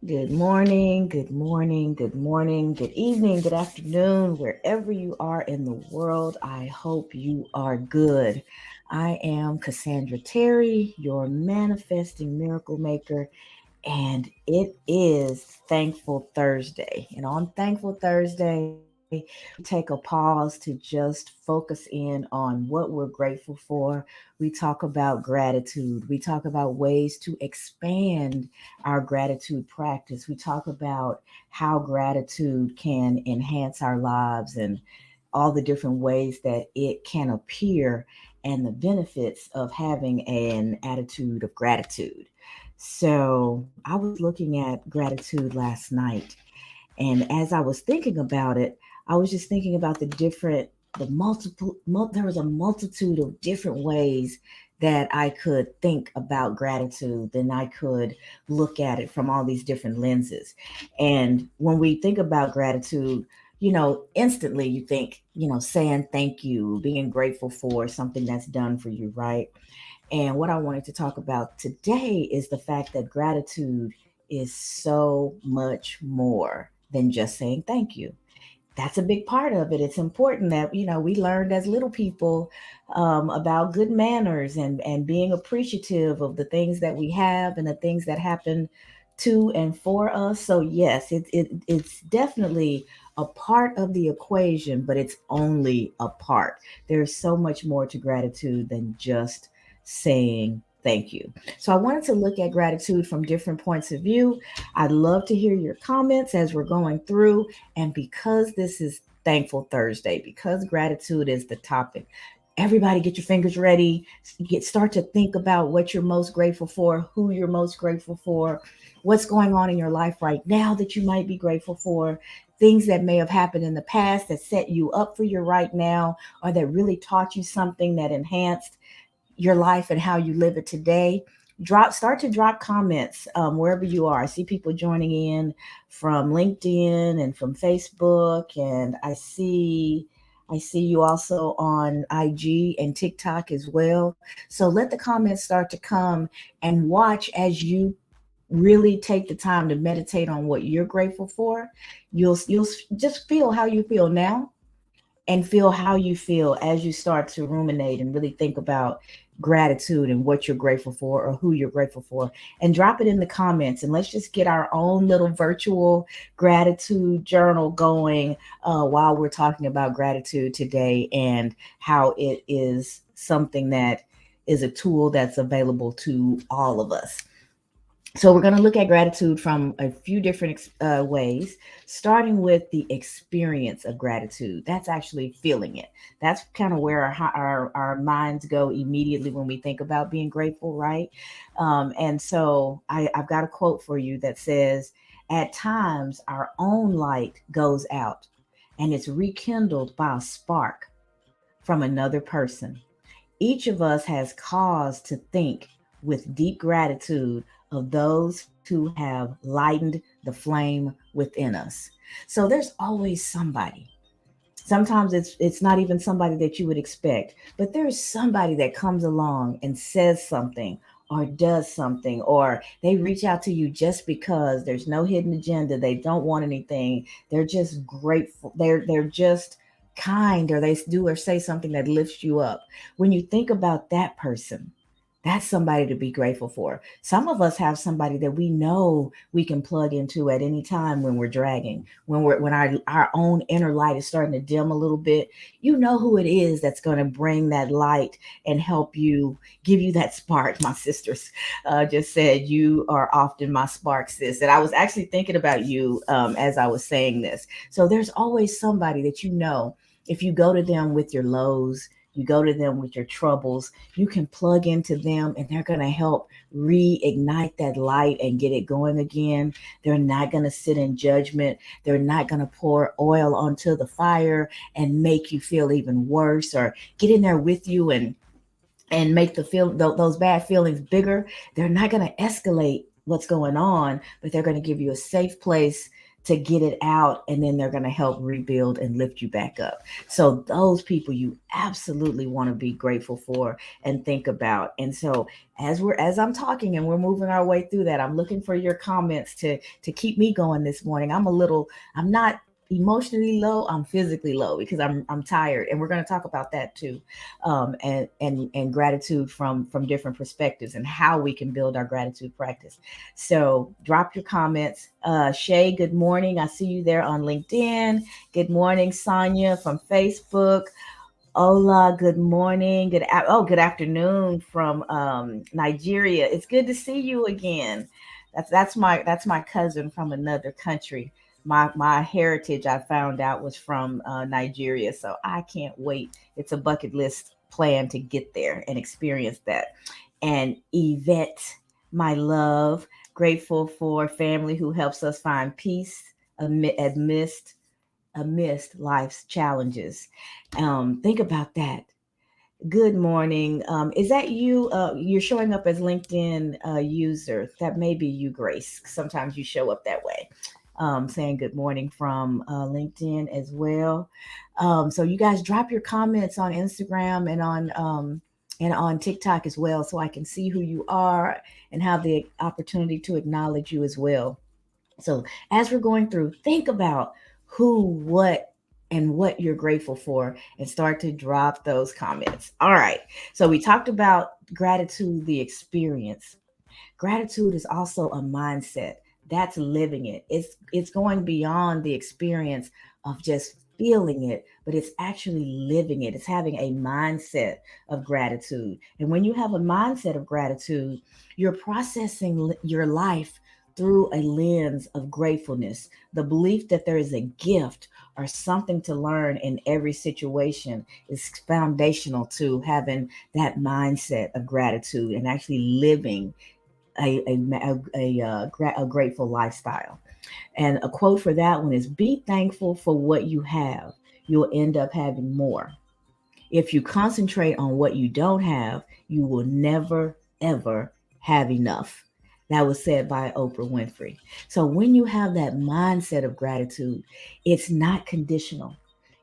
Good morning, good morning, good morning, good evening, good afternoon, wherever you are in the world. I hope you are good. I am Cassandra Terry, your manifesting miracle maker, and it is Thankful Thursday. And on Thankful Thursday, we take a pause to just focus in on what we're grateful for. We talk about gratitude. We talk about ways to expand our gratitude practice. We talk about how gratitude can enhance our lives and all the different ways that it can appear and the benefits of having an attitude of gratitude. So I was looking at gratitude last night, and as I was thinking about it, I was just thinking about there was a multitude of different ways that I could think about gratitude, then I could look at it from all these different lenses. And when we think about gratitude, instantly you think, saying thank you, being grateful for something that's done for you, right? And what I wanted to talk about today is the fact that gratitude is so much more than just saying thank you. That's a big part of it. It's important that we learned as little people about good manners and being appreciative of the things that we have and the things that happen to and for us. So yes, it's definitely a part of the equation, but it's only a part. There's so much more to gratitude than just saying thank you. So I wanted to look at gratitude from different points of view. I'd love to hear your comments as we're going through. And because this is Thankful Thursday, because gratitude is the topic, everybody get your fingers ready. Start to think about what you're most grateful for, who you're most grateful for, what's going on in your life right now that you might be grateful for, things that may have happened in the past that set you up for your right now, or that really taught you something that enhanced your life and how you live it today. Start to drop comments wherever you are. I see people joining in from LinkedIn and from Facebook, and I see you also on IG and TikTok as well. So let the comments start to come, and watch as you really take the time to meditate on what you're grateful for. You'll just feel how you feel now, and feel how you feel as you start to ruminate and really think about gratitude and what you're grateful for or who you're grateful for, and drop it in the comments, and let's just get our own little virtual gratitude journal going while we're talking about gratitude today and how it is something that is a tool that's available to all of us. So we're going to look at gratitude from a few different ways, starting with the experience of gratitude. That's actually feeling it. That's kind of where our minds go immediately when we think about being grateful, right? And so I've got a quote for you that says, "At times, our own light goes out, and it's rekindled by a spark from another person. Each of us has cause to think with deep gratitude of those who have lightened the flame within us." So there's always somebody. Sometimes it's not even somebody that you would expect, but there's somebody that comes along and says something or does something, or they reach out to you just because there's no hidden agenda. They don't want anything. They're just grateful. They're just kind, or they do or say something that lifts you up. When you think about that person, that's somebody to be grateful for. Some of us have somebody that we know we can plug into at any time when we're dragging, when our own inner light is starting to dim a little bit. You know who it is that's going to bring that light and help you, give you that spark. My sisters just said, "You are often my spark, sis." And I was actually thinking about you as I was saying this. So there's always somebody that if you go to them with your lows, you go to them with your troubles, you can plug into them, and they're going to help reignite that light and get it going again. They're not going to sit in judgment. They're not going to pour oil onto the fire and make you feel even worse, or get in there with you and make those bad feelings bigger. They're not going to escalate what's going on, but they're going to give you a safe place to get it out, and then they're going to help rebuild and lift you back up. So those people you absolutely want to be grateful for and think about. And so as I'm talking and we're moving our way through that, I'm looking for your comments to keep me going this morning. I'm not emotionally low, I'm physically low because I'm tired, and we're going to talk about that too. And gratitude from different perspectives and how we can build our gratitude practice. So drop your comments. Shay, good morning. I see you there on LinkedIn. Good morning, Sonia from Facebook. Hola, good morning. Good afternoon from Nigeria. It's good to see you again. That's my cousin from another country. My heritage, I found out, was from Nigeria, so I can't wait. It's a bucket list plan to get there and experience that. And Yvette, my love, grateful for family who helps us find peace amidst life's challenges. Think about that. Good morning. Is that you? You're showing up as LinkedIn user. That may be you, Grace. Sometimes you show up that way. Saying good morning from LinkedIn as well. So you guys drop your comments on Instagram and on TikTok as well, so I can see who you are and have the opportunity to acknowledge you as well. So as we're going through, think about who, what, and what you're grateful for and start to drop those comments. All right. So we talked about gratitude, the experience. Gratitude is also a mindset. That's living it. It's going beyond the experience of just feeling it, but it's actually living it. It's having a mindset of gratitude. And when you have a mindset of gratitude, you're processing your life through a lens of gratefulness, the belief that there is a gift or something to learn in every situation is foundational to having that mindset of gratitude and actually living a grateful lifestyle. And a quote for that one is, be thankful for what you have. You'll end up having more. If you concentrate on what you don't have, you will never, ever have enough. That was said by Oprah Winfrey. So when you have that mindset of gratitude, it's not conditional.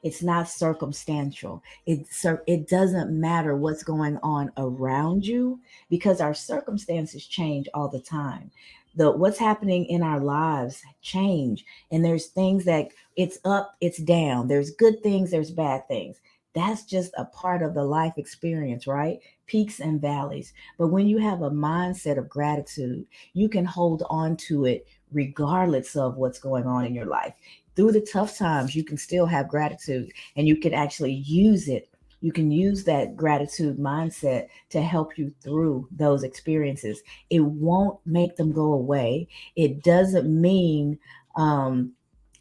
It's not circumstantial. It doesn't matter what's going on around you because our circumstances change all the time. The what's happening in our lives change, and there's things that it's up, it's down. There's good things, there's bad things. That's just a part of the life experience, right? Peaks and valleys. But when you have a mindset of gratitude, you can hold on to it regardless of what's going on in your life. Through the tough times, you can still have gratitude and you can actually use it. You can use that gratitude mindset to help you through those experiences. It won't make them go away. It doesn't mean um,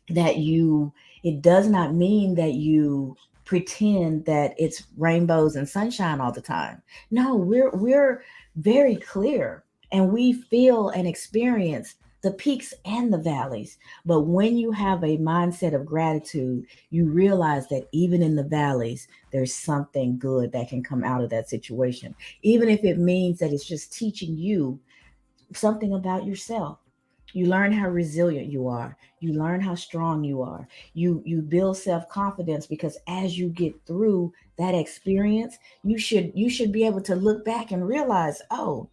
that you it does not mean that you pretend that it's rainbows and sunshine all the time. No, we're very clear and we feel and experience the peaks and the valleys. But when you have a mindset of gratitude, you realize that even in the valleys, there's something good that can come out of that situation. Even if it means that it's just teaching you something about yourself. You learn how resilient you are. You learn how strong you are. You build self-confidence because as you get through that experience, you should be able to look back and realize, "Oh,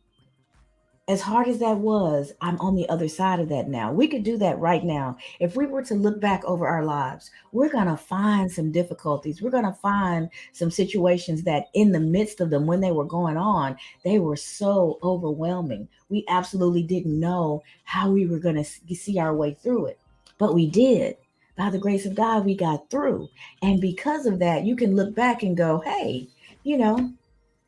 as hard as that was, I'm on the other side of that now." We could do that right now. If we were to look back over our lives, we're going to find some difficulties. We're going to find some situations that, in the midst of them, when they were going on, they were so overwhelming. We absolutely didn't know how we were going to see our way through it, but we did. By the grace of God, we got through. And because of that, you can look back and go, hey, you know,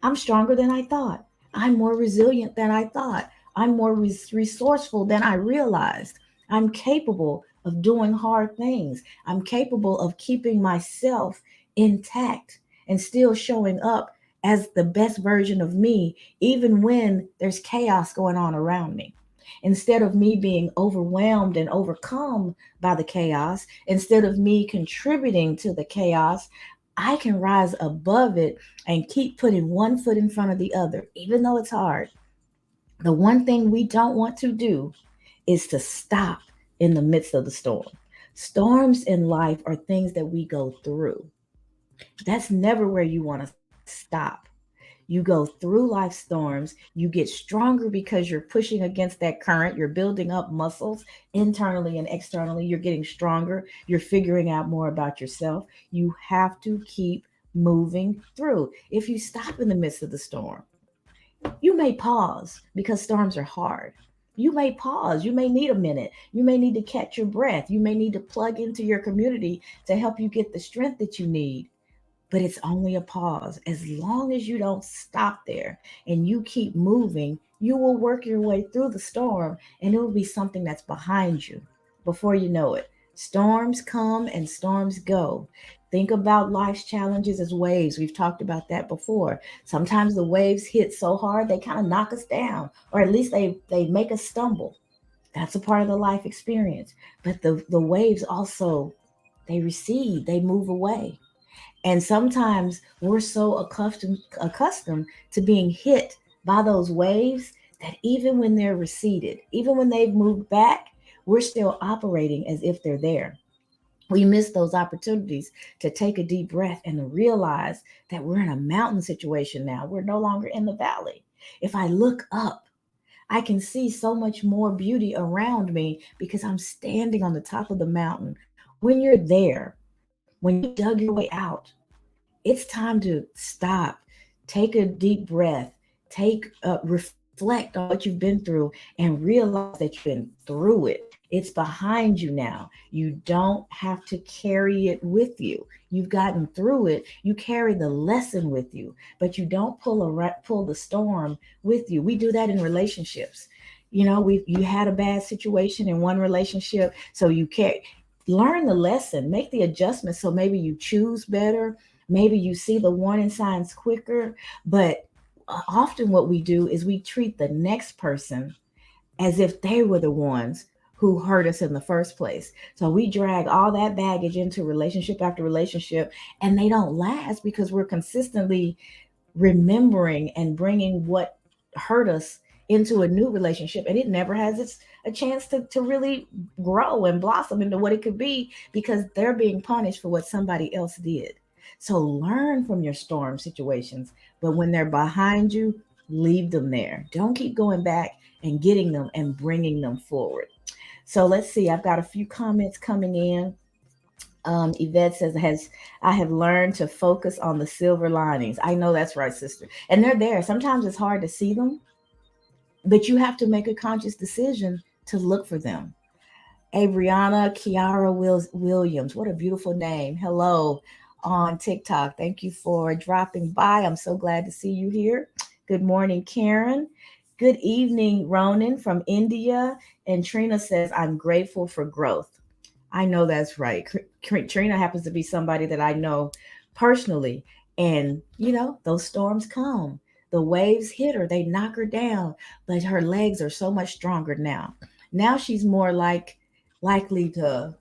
I'm stronger than I thought. I'm more resilient than I thought. I'm more resourceful than I realized. I'm capable of doing hard things. I'm capable of keeping myself intact and still showing up as the best version of me, even when there's chaos going on around me. Instead of me being overwhelmed and overcome by the chaos, instead of me contributing to the chaos, I can rise above it and keep putting one foot in front of the other, even though it's hard. The one thing we don't want to do is to stop in the midst of the storm. Storms in life are things that we go through. That's never where you want to stop. You go through life storms, you get stronger because you're pushing against that current, you're building up muscles internally and externally, you're getting stronger, you're figuring out more about yourself. You have to keep moving through. If you stop in the midst of the storm, you may pause because storms are hard. You may pause. You may need a minute. You may need to catch your breath. You may need to plug into your community to help you get the strength that you need, but it's only a pause. As long as you don't stop there and you keep moving, you will work your way through the storm and it will be something that's behind you before you know it. Storms come and storms go. Think about life's challenges as waves. We've talked about that before. Sometimes the waves hit so hard they kind of knock us down, or at least they make us stumble. That's a part of the life experience. But the waves also, they recede, they move away. And sometimes we're so accustomed to being hit by those waves that even when they're receded, even when they've moved back, we're still operating as if they're there. We miss those opportunities to take a deep breath and to realize that we're in a mountain situation now. We're no longer in the valley. If I look up, I can see so much more beauty around me because I'm standing on the top of the mountain. When you're there, when you dug your way out, it's time to stop, take a deep breath, reflect on what you've been through, and realize that you've been through it. It's behind you now. You don't have to carry it with you. You've gotten through it. You carry the lesson with you, but you don't pull the storm with you. We do that in relationships. You had a bad situation in one relationship, so you carry learn the lesson, make the adjustments so maybe you choose better, maybe you see the warning signs quicker. But often what we do is we treat the next person as if they were the ones who hurt us in the first place. So we drag all that baggage into relationship after relationship, and they don't last because we're consistently remembering and bringing what hurt us into a new relationship, and it never has a chance to really grow and blossom into what it could be because they're being punished for what somebody else did. So learn from your storm situations, but when they're behind you, leave them there. Don't keep going back and getting them and bringing them forward. So let's see, I've got a few comments coming in. Yvette says, "Has I have learned to focus on the silver linings." I know that's right, sister. And they're there. Sometimes it's hard to see them, but you have to make a conscious decision to look for them. Abriana Kiara Williams, what a beautiful name. Hello on TikTok. Thank you for dropping by. I'm so glad to see you here. Good morning, Karen. Good evening, Ronan from India. And Trina says, "I'm grateful for growth." I know that's right. Trina happens to be somebody that I know personally. And, those storms come. The waves hit her, they knock her down, but her legs are so much stronger now. Now she's more likely to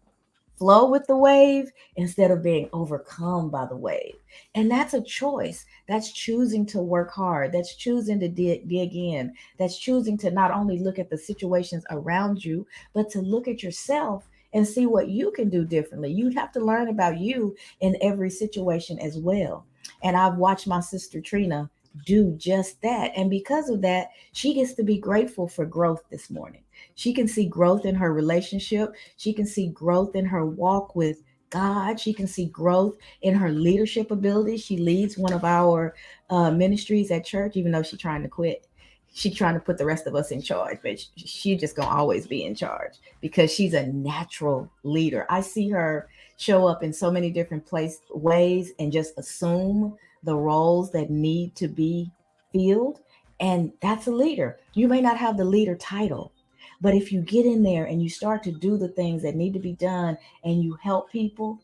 flow with the wave instead of being overcome by the wave. And that's a choice. That's choosing to work hard. That's choosing to dig in. That's choosing to not only look at the situations around you, but to look at yourself and see what you can do differently. You'd have to learn about you in every situation as well. And I've watched my sister Trina do just that. And because of that, she gets to be grateful for growth this morning. She can see growth in her relationship. She can see growth in her walk with God. She can see growth in her leadership ability. She leads one of our ministries at church, even though she's trying to quit. She's trying to put the rest of us in charge, but she just gonna always be in charge because she's a natural leader. I see her show up in so many different ways and just assume the roles that need to be filled. And that's a leader. You may not have the leader title, but if you get in there and you start to do the things that need to be done and you help people,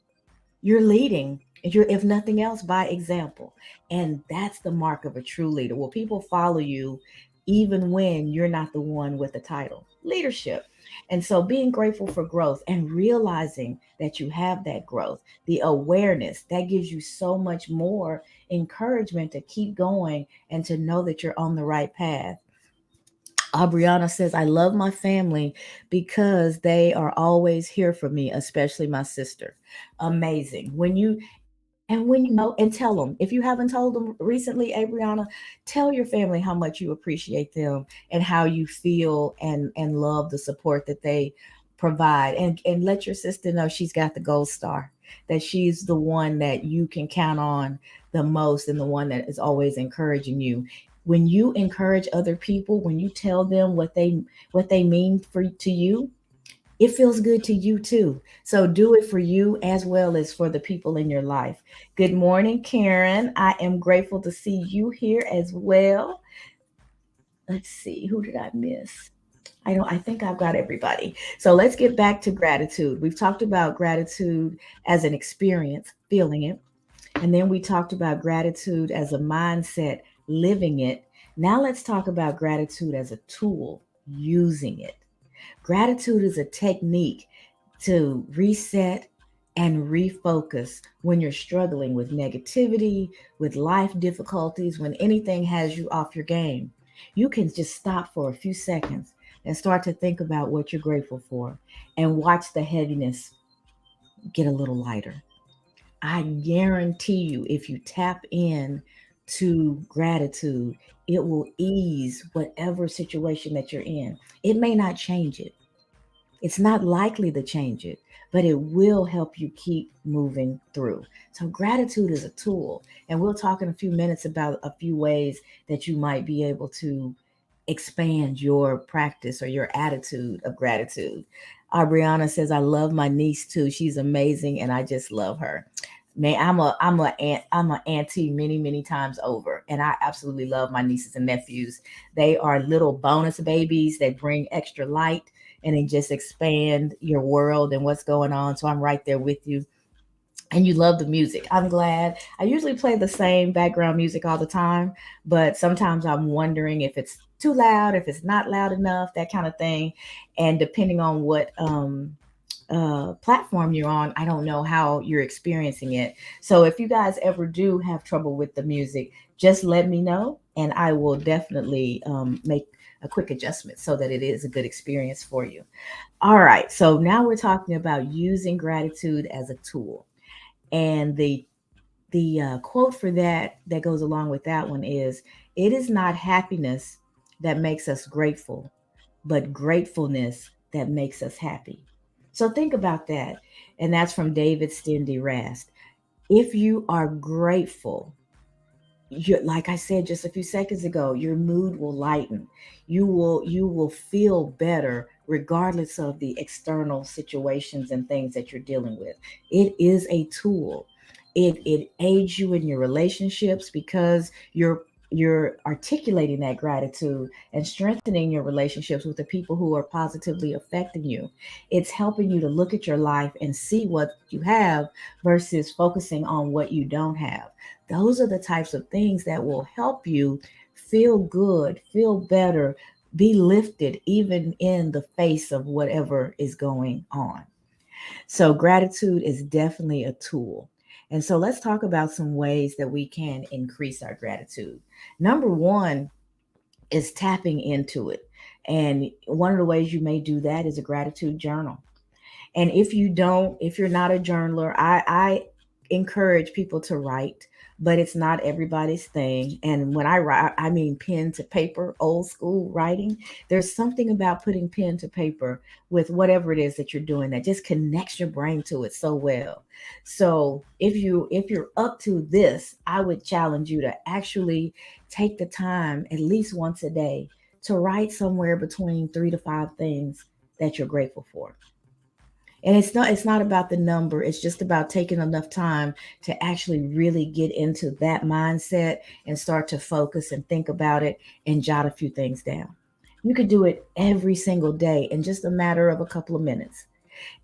you're leading. If nothing else, by example. And that's the mark of a true leader. Will people follow you even when you're not the one with the title? Leadership. And so being grateful for growth and realizing that you have that growth, the awareness, that gives you so much more encouragement to keep going and to know that you're on the right path. Aubriana says, I love my family because they are always here for me, especially my sister. Amazing. When you know, and tell them, if you haven't told them recently, Abriana, tell your family how much you appreciate them and how you feel and love the support that they provide. And let your sister know she's got the gold star, that she's the one that you can count on the most and the one that is always encouraging you. When you encourage other people, when you tell them what they mean for to you, it feels good to you too. So do it for you as well as for the people in your life. Good morning, Karen. I am grateful to see you here as well. Let's see, who did I miss? I think I've got everybody. So let's get back to gratitude. We've talked about gratitude as an experience, feeling it. And then we talked about gratitude as a mindset, living it. Now let's talk about gratitude as a tool, using it. Gratitude is a technique to reset and refocus when you're struggling with negativity, with life difficulties, when anything has you off your game. You can just stop for a few seconds and start to think about what you're grateful for and watch the heaviness get a little lighter. I guarantee you, if you tap in to gratitude, it will ease whatever situation that you're in. It may not change it, it's not likely to change it, but it will help you keep moving through. So, gratitude is a tool. And we'll talk in a few minutes about a few ways that you might be able to expand your practice or your attitude of gratitude. Aubriana says, I love my niece too. She's amazing and I just love her. Man, I'm a auntie many times over, and I absolutely love my nieces and nephews. They are little bonus babies that bring extra light and they just expand your world and what's going on. So I'm right there with you. And you love the music. I'm glad. I usually play the same background music all the time, but sometimes I'm wondering if it's too loud, if it's not loud enough, that kind of thing. And depending on what platform you're on, I don't know how you're experiencing it. So if you guys ever do have trouble with the music, just let me know and I will definitely make a quick adjustment so that it is a good experience for you. All right, so now we're talking about using gratitude as a tool. And the quote for that goes along with that one is, it is not happiness that makes us grateful, but gratefulness that makes us happy. So think about that. And that's from David Stendi Rast. If you are grateful, like I said just a few seconds ago, your mood will lighten. You will feel better regardless of the external situations and things that you're dealing with. It is a tool. It aids you in your relationships because you're articulating that gratitude and strengthening your relationships with the people who are positively affecting you. It's helping you to look at your life and see what you have versus focusing on what you don't have. Those are the types of things that will help you feel good, feel better, be lifted even in the face of whatever is going on. So, gratitude is definitely a tool. And so, let's talk about some ways that we can increase our gratitude. Number one is tapping into it. And one of the ways you may do that is a gratitude journal. And if you're not a journaler, I encourage people to write, but it's not everybody's thing. And when I write, I mean pen to paper, old school writing. There's something about putting pen to paper with whatever it is that you're doing that just connects your brain to it so well. So if you're up to this, I would challenge you to actually take the time at least once a day to write somewhere between 3 to 5 things that you're grateful for. And it's not about the number, it's just about taking enough time to actually really get into that mindset and start to focus and think about it and jot a few things down. You could do it every single day in just a matter of a couple of minutes.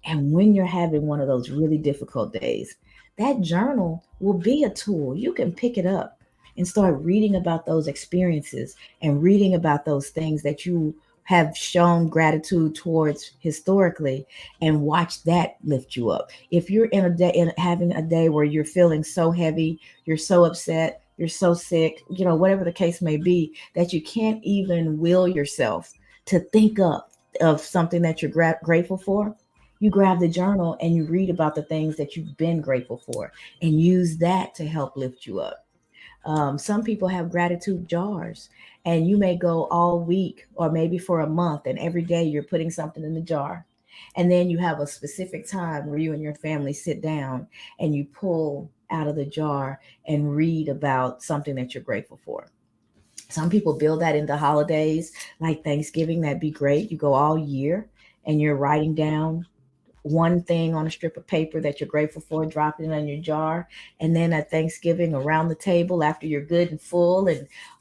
And when you're having one of those really difficult days, that journal will be a tool. You can pick it up and start reading about those experiences and reading about those things that you have shown gratitude towards historically, and watch that lift you up. If you're in a day in having a day where you're feeling so heavy, you're so upset, you're so sick, whatever the case may be, that you can't even will yourself to think up of something that you're grateful for, you grab the journal and you read about the things that you've been grateful for and use that to help lift you up. Some people have gratitude jars, and you may go all week or maybe for a month, and every day you're putting something in the jar. And then you have a specific time where you and your family sit down and you pull out of the jar and read about something that you're grateful for. Some people build that into holidays like Thanksgiving. That'd be great. You go all year and you're writing down one thing on a strip of paper that you're grateful for, drop it in your jar, and then at Thanksgiving around the table after you're good and full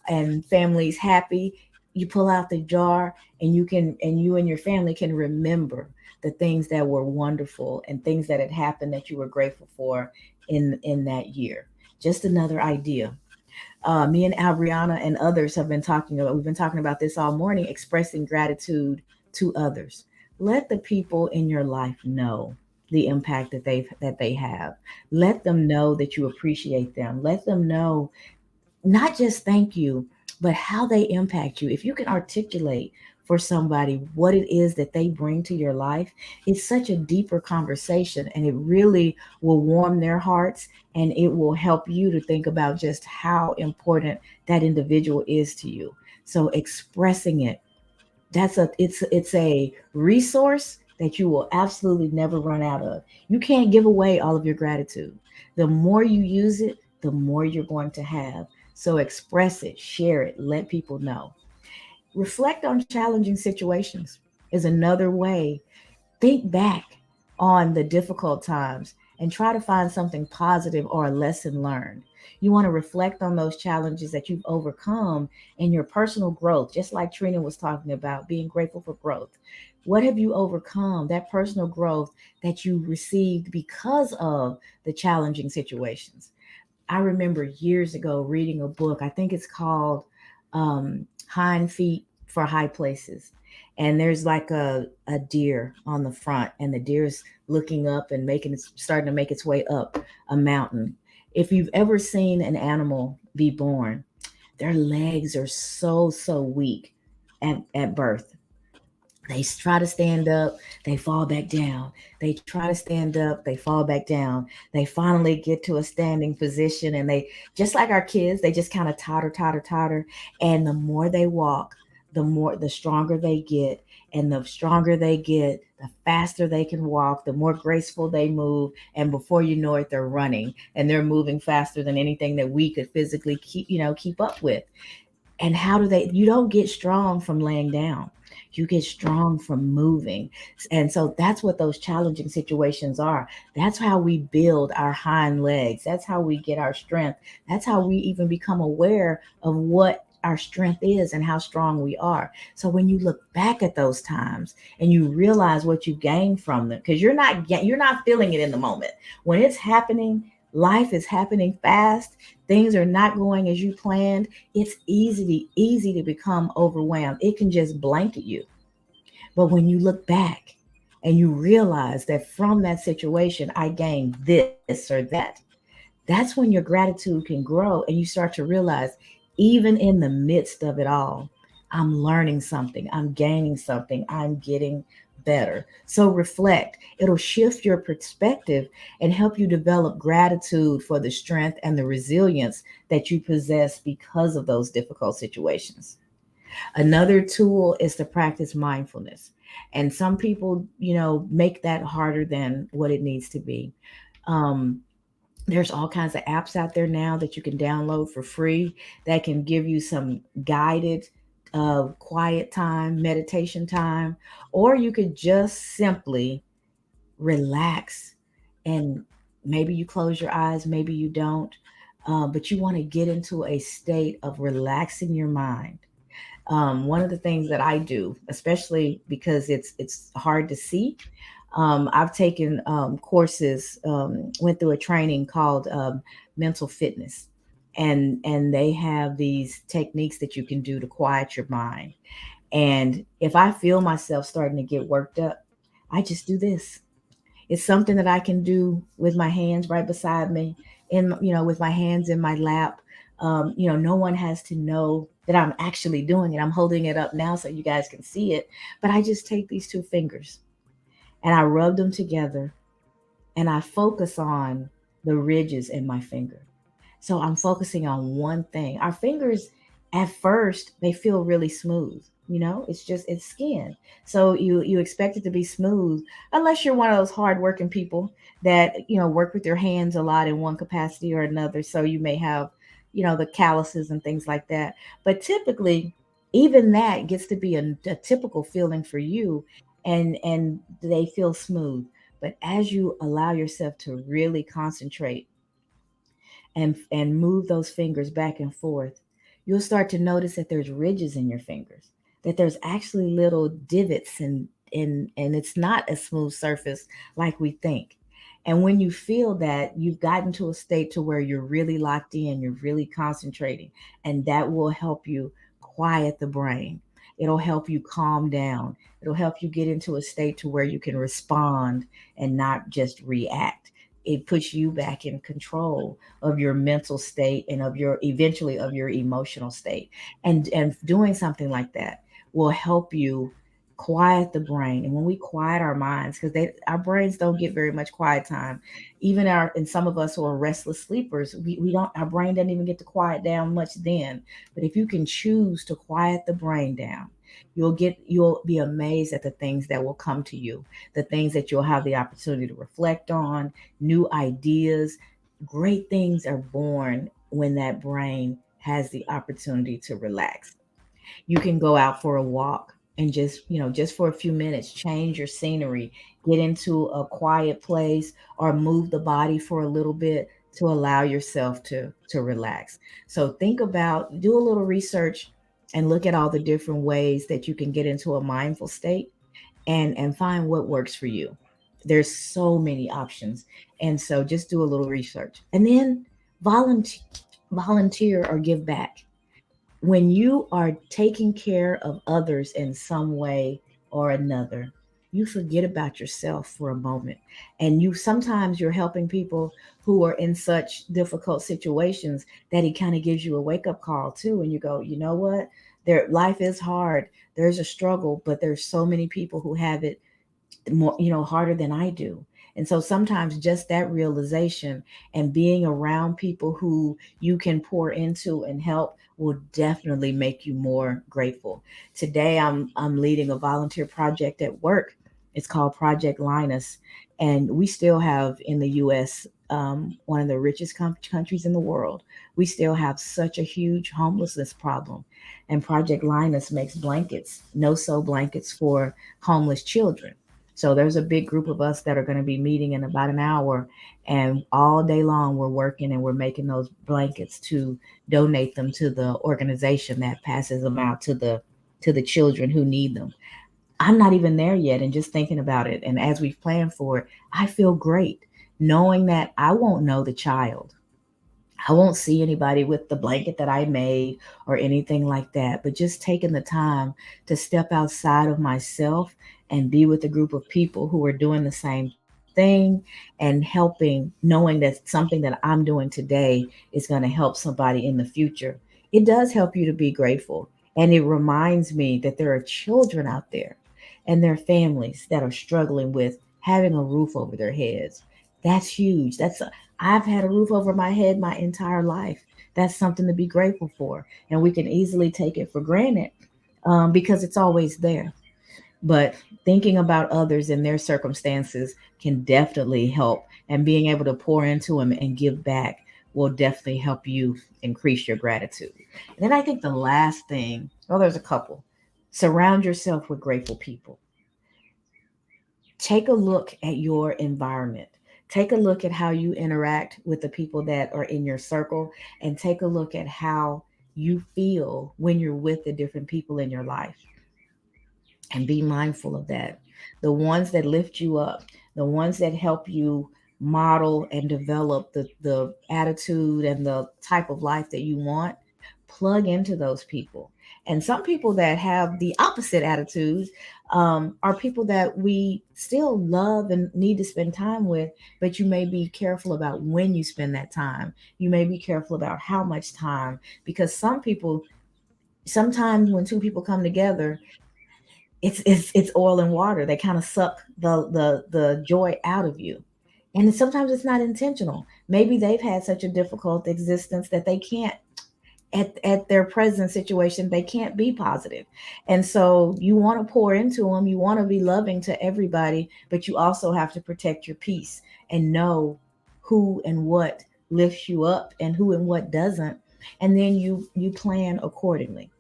and family's happy, you pull out the jar and you and your family can remember the things that were wonderful and things that had happened that you were grateful for in that year. Just another idea. Me and Albriana and others have been talking about, we've been talking about this all morning, expressing gratitude to others. Let the people in your life know the impact that they have. Let them know that you appreciate them. Let them know not just thank you, but how they impact you. If you can articulate for somebody what it is that they bring to your life, it's such a deeper conversation and it really will warm their hearts and it will help you to think about just how important that individual is to you. So expressing it, it's a resource that you will absolutely never run out of. You can't give away all of your gratitude. The more you use it, the more you're going to have. So express it, share it, let people know. Reflect on challenging situations is another way. Think back on the difficult times and try to find something positive or a lesson learned. You want to reflect on those challenges that you've overcome in your personal growth, just like Trina was talking about, being grateful for growth. What have you overcome? That personal growth that you received because of the challenging situations. I remember years ago reading a book, I think it's called Hind Feet for High Places. And there's like a deer on the front, and the deer's looking up and starting to make its way up a mountain. If you've ever seen an animal be born, their legs are so weak at birth. They try to stand up, they fall back down. They try to stand up, they fall back down. They finally get to a standing position, and they, just like our kids, they just kind of totter. And the more they walk, the stronger they get. And the stronger they get, the faster they can walk, the more graceful they move. And before you know it, they're running and they're moving faster than anything that we could physically keep up with. And you don't get strong from laying down. You get strong from moving. And so that's what those challenging situations are. That's how we build our hind legs. That's how we get our strength. That's how we even become aware of what our strength is and how strong we are. So when you look back at those times and you realize what you gained from them, because you're not feeling it in the moment. When it's happening, life is happening fast, things are not going as you planned, it's easy to become overwhelmed. It can just blanket you. But when you look back and you realize that from that situation I gained this or that, that's when your gratitude can grow and you start to realize, even in the midst of it all, I'm learning something, I'm gaining something, I'm getting better. So reflect. It'll shift your perspective and help you develop gratitude for the strength and the resilience that you possess because of those difficult situations. Another tool is to practice mindfulness. And some people, make that harder than what it needs to be. Um, there's all kinds of apps out there now that you can download for free that can give you some guided quiet time, meditation time, or you could just simply relax and maybe you close your eyes, maybe you don't, but you want to get into a state of relaxing your mind. One of the things that I do, especially because it's hard to see, I've taken courses, went through a training called mental fitness, and they have these techniques that you can do to quiet your mind. And if I feel myself starting to get worked up, I just do this. It's something that I can do with my hands right beside me, with my hands in my lap. No one has to know that I'm actually doing it. I'm holding it up now so you guys can see it. But I just take these two fingers and I rub them together and I focus on the ridges in my finger. So I'm focusing on one thing. Our fingers, at first, they feel really smooth. It's just it's skin. So you expect it to be smooth, unless you're one of those hardworking people that work with your hands a lot in one capacity or another. So you may have the calluses and things like that. But typically, even that gets to be a typical feeling for you, and they feel smooth. But as you allow yourself to really concentrate and move those fingers back and forth, you'll start to notice that there's ridges in your fingers, that there's actually little divots, and it's not a smooth surface like we think. And when you feel that, you've gotten to a state to where you're really locked in, you're really concentrating, and that will help you quiet the brain. It'll help you calm down. It'll help you get into a state to where you can respond and not just react. It puts you back in control of your mental state and of your eventually of your emotional state. And doing something like that will help you quiet the brain. And when we quiet our minds, because they our brains don't get very much quiet time. Even our and some of us who are restless sleepers, we don't our brain doesn't even get to quiet down much then. But if you can choose to quiet the brain down, you'll be amazed at the things that will come to you, the things that you'll have the opportunity to reflect on, new ideas. Great things are born when that brain has the opportunity to relax. You can go out for a walk and just for a few minutes, change your scenery, get into a quiet place, or move the body for a little bit to allow yourself to relax. So think about, do a little research and look at all the different ways that you can get into a mindful state, and find what works for you. There's so many options. And so just do a little research. And then volunteer volunteer or give back. When you are taking care of others in some way or another, you forget about yourself for a moment. And sometimes you're helping people who are in such difficult situations that it kind of gives you a wake up call too. And you go, you know what? Their life is hard. There's a struggle, but there's so many people who have it more, harder than I do. And so sometimes just that realization and being around people who you can pour into and help will definitely make you more grateful. Today I'm leading a volunteer project at work. It's called Project Linus, and we still have in the US, one of the richest countries in the world. We still have such a huge homelessness problem. And Project Linus makes blankets, no sew blankets for homeless children. So there's a big group of us that are going to be meeting in about an hour, and all day long we're working and we're making those blankets to donate them to the organization that passes them out to the children who need them. I'm not even there yet, and just thinking about it, and as we've planned for it, I feel great knowing that I won't know the child. I won't see anybody with the blanket that I made or anything like that, but just taking the time to step outside of myself and be with a group of people who are doing the same thing, and helping, knowing that something that I'm doing today is going to help somebody in the future. It does help you to be grateful. And it reminds me that there are children out there and their families that are struggling with having a roof over their heads. That's huge. I've had a roof over my head my entire life. That's something to be grateful for. And we can easily take it for granted, because it's always there. But thinking about others and their circumstances can definitely help. And being able to pour into them and give back will definitely help you increase your gratitude. And then I think the last thing, well, there's a couple. Surround yourself with grateful people. Take a look at your environment. Take a look at how you interact with the people that are in your circle, and take a look at how you feel when you're with the different people in your life, and be mindful of that. The ones that lift you up, the ones that help you model and develop the attitude and the type of life that you want, plug into those people. And some people that have the opposite attitudes, are people that we still love and need to spend time with, but you may be careful about when you spend that time. You may be careful about how much time, because some people sometimes when two people come together, it's oil and water. They kind of suck the joy out of you. And sometimes it's not intentional. Maybe they've had such a difficult existence that they can't, at their present situation, they can't be positive. And so you want to pour into them, you want to be loving to everybody, but you also have to protect your peace and know who and what lifts you up and who and what doesn't. And then you plan accordingly.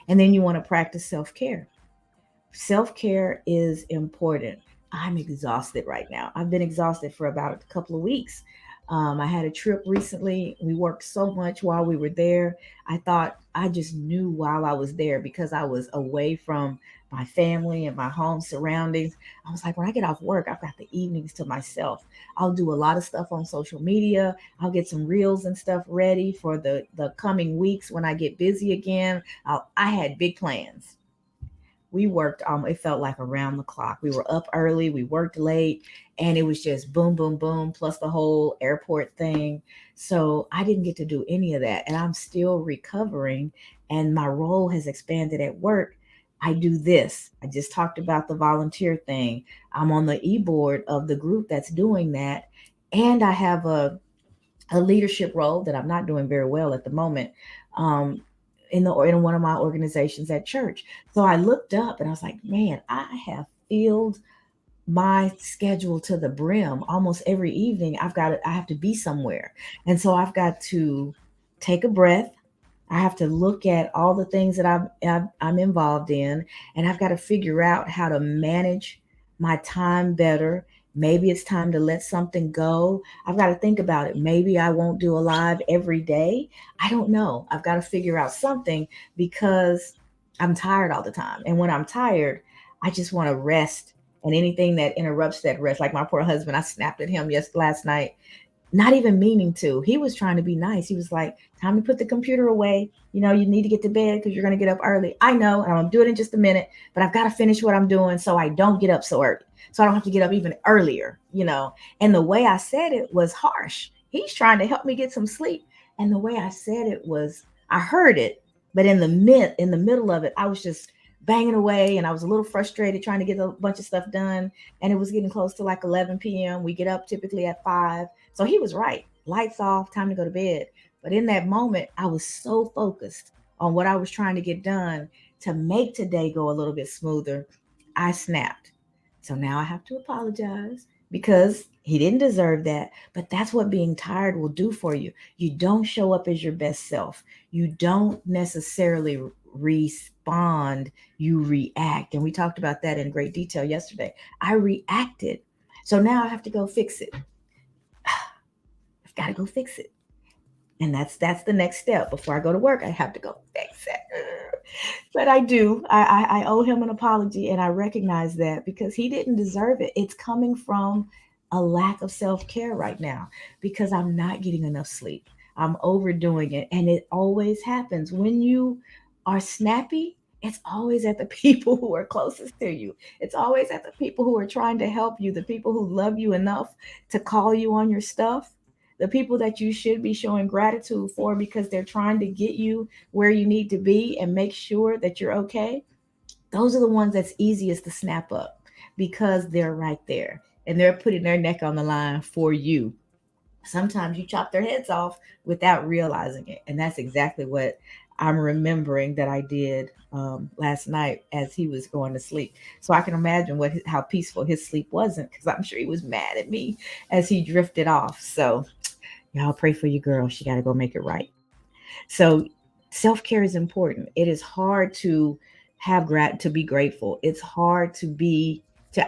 And then you want to practice self-care. Self-care is important. I'm exhausted right now. I've been exhausted for about a couple of weeks. I had a trip recently. We worked so much while we were there. I thought, I just knew while I was there, because I was away from my family and my home surroundings. I was like, when I get off work, I've got the evenings to myself. I'll do a lot of stuff on social media. I'll get some reels and stuff ready for the coming weeks when I get busy again. I had big plans. We worked, it felt like around the clock. We were up early, we worked late, and it was just boom boom boom, plus the whole airport thing. So I didn't get to do any of that, and I'm still recovering, and my role has expanded at work. I do this. I just talked about the volunteer thing. I'm on the e-board of the group that's doing that, and I have a leadership role that I'm not doing very well at the moment, um, in one of my organizations at church. So I looked up and I was like, man, I have filled my schedule to the brim. Almost every evening, I have to be somewhere, and so I've got to take a breath. I have to look at all the things that I'm involved in, and I've got to figure out how to manage my time better. Maybe it's time to let something go. I've got to think about it. Maybe I won't do a live every day. I don't know. I've got to figure out something, because I'm tired all the time. And when I'm tired, I just want to rest. And anything that interrupts that rest, like my poor husband, I snapped at him last night, not even meaning to. He was trying to be nice. He was like, time to put the computer away. You need to get to bed because you're going to get up early. I know, and I'm going to do it in just a minute, but I've got to finish what I'm doing so I don't get up so early. So I don't have to get up even earlier. And the way I said it was harsh. He's trying to help me get some sleep. And the way I said it was, I heard it, but in the middle of it, I was just banging away, and I was a little frustrated trying to get a bunch of stuff done. And it was getting close to like 11 p.m. We get up typically at 5. So he was right. Lights off, time to go to bed. But in that moment, I was so focused on what I was trying to get done to make today go a little bit smoother. I snapped. So now I have to apologize, because he didn't deserve that. But that's what being tired will do for you. You don't show up as your best self. You don't necessarily respond, you react. And we talked about that in great detail yesterday. I reacted. So now I have to go fix it. I've got to go fix it. And that's the next step. Before I go to work, I have to go fix it. But I do. I owe him an apology, and I recognize that, because he didn't deserve it. It's coming from a lack of self-care right now, because I'm not getting enough sleep. I'm overdoing it, and it always happens when you are snappy. It's always at the people who are closest to you. It's always at the people who are trying to help you, the people who love you enough to call you on your stuff, the people that you should be showing gratitude for, because they're trying to get you where you need to be and make sure that you're okay. Those are the ones that's easiest to snap up, because they're right there and they're putting their neck on the line for you. Sometimes you chop their heads off without realizing it. And that's exactly what I'm remembering that I did last night as he was going to sleep. So I can imagine how peaceful his sleep wasn't, because I'm sure he was mad at me as he drifted off. So y'all pray for your girl. She got to go make it right. So self-care is important. It is hard to to be grateful. It's hard to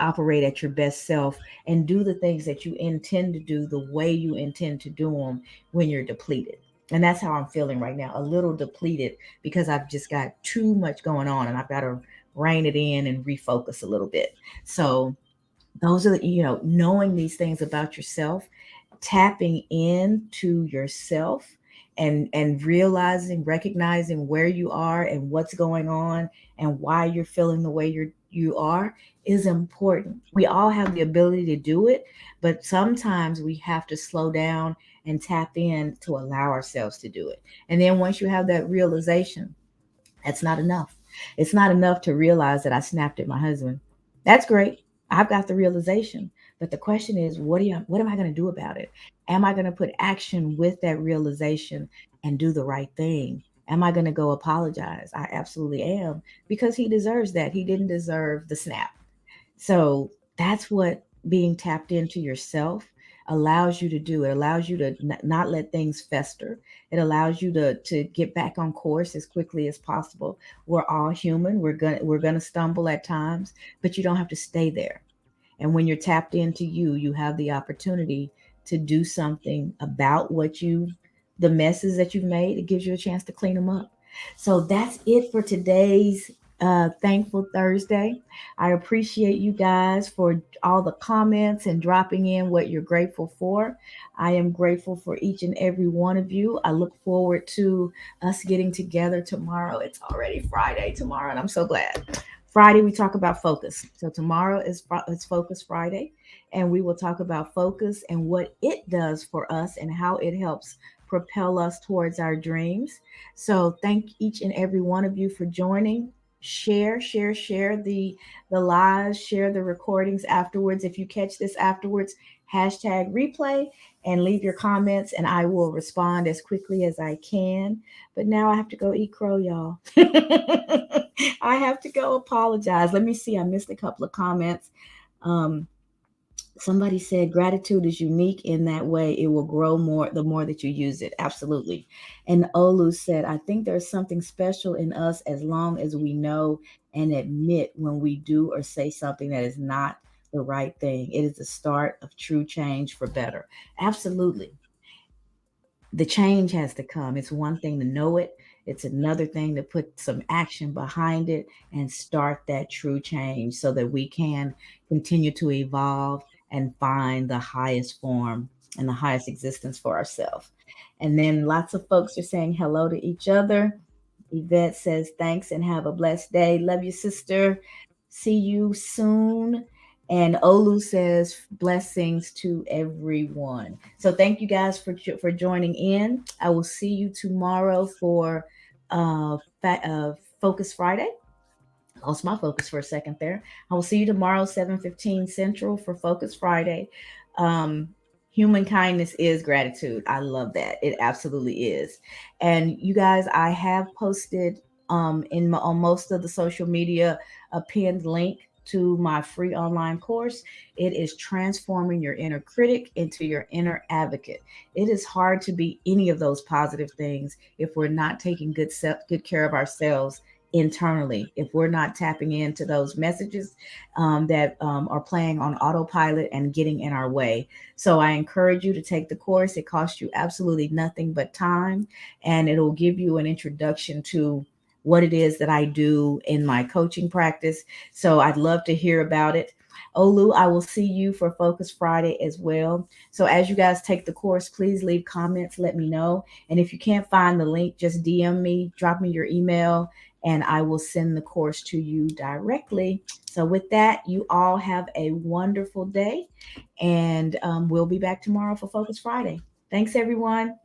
operate at your best self and do the things that you intend to do the way you intend to do them when you're depleted. And that's how I'm feeling right now, a little depleted, because I've just got too much going on, and I've got to rein it in and refocus a little bit. So those are knowing these things about yourself, tapping into yourself, and recognizing where you are and what's going on and why you're feeling the way you are is important. We all have the ability to do it, but sometimes we have to slow down and tap in to allow ourselves to do it. And then once you have that realization, That's not enough. It's not enough to realize that I snapped at my husband. That's great. I've got the realization. But the question is, what am I going to do about it? Am I going to put action with that realization and do the right thing? Am I going to go apologize? I absolutely am, because he deserves that. He didn't deserve the snap. So that's what being tapped into yourself allows you to do. It allows you to not let things fester. It allows you to get back on course as quickly as possible. We're all human. We're gonna stumble at times, but you don't have to stay there. And when you're tapped into you, you have the opportunity to do something about the messes that you've made. It gives you a chance to clean them up. So that's it for today's Thankful Thursday. I appreciate you guys for all the comments and dropping in what you're grateful for. I am grateful for each and every one of you. I look forward to us getting together tomorrow. It's already Friday tomorrow, and I'm so glad. Friday, we talk about focus. So tomorrow is Focus Friday, and we will talk about focus and what it does for us and how it helps propel us towards our dreams. So thank each and every one of you for joining. Share the lives, share the recordings afterwards. If you catch this afterwards, hashtag replay and leave your comments, and I will respond as quickly as I can. But now I have to go eat crow, y'all. I have to go apologize. Let me see. I missed a couple of comments. Um, Somebody said gratitude is unique in that way. It will grow more the more that you use it. Absolutely. And Olu said, I think there's something special in us as long as we know and admit when we do or say something that is not the right thing. It is the start of true change for better. Absolutely. The change has to come. It's one thing to know it, it's another thing to put some action behind it and start that true change so that we can continue to evolve and find the highest form and the highest existence for ourselves. And then lots of folks are saying hello to each other. Yvette says, thanks and have a blessed day. Love you, sister. See you soon. And Olu says, blessings to everyone. So thank you guys for joining in. I will see you tomorrow for Focus Friday. Lost my focus for a second there. I will see you tomorrow, 7:15 Central for Focus Friday. Um, Human kindness is gratitude. I love that. It absolutely is. And you guys, I have posted on most of the social media a pinned link to my free online course. It is transforming your inner critic into your inner advocate. It is hard to be any of those positive things if we're not taking good care of ourselves internally, if we're not tapping into those messages that are playing on autopilot and getting in our way. So I encourage you to take the course. It costs you absolutely nothing but time, and it'll give you an introduction to what it is that I do in my coaching practice. So I'd love to hear about it. Olu, I will see you for Focus Friday as well. So as you guys take the course, please leave comments, let me know. And if you can't find the link, just DM me, drop me your email, and I will send the course to you directly. So with that, you all have a wonderful day, and we'll be back tomorrow for Focus Friday. Thanks, everyone.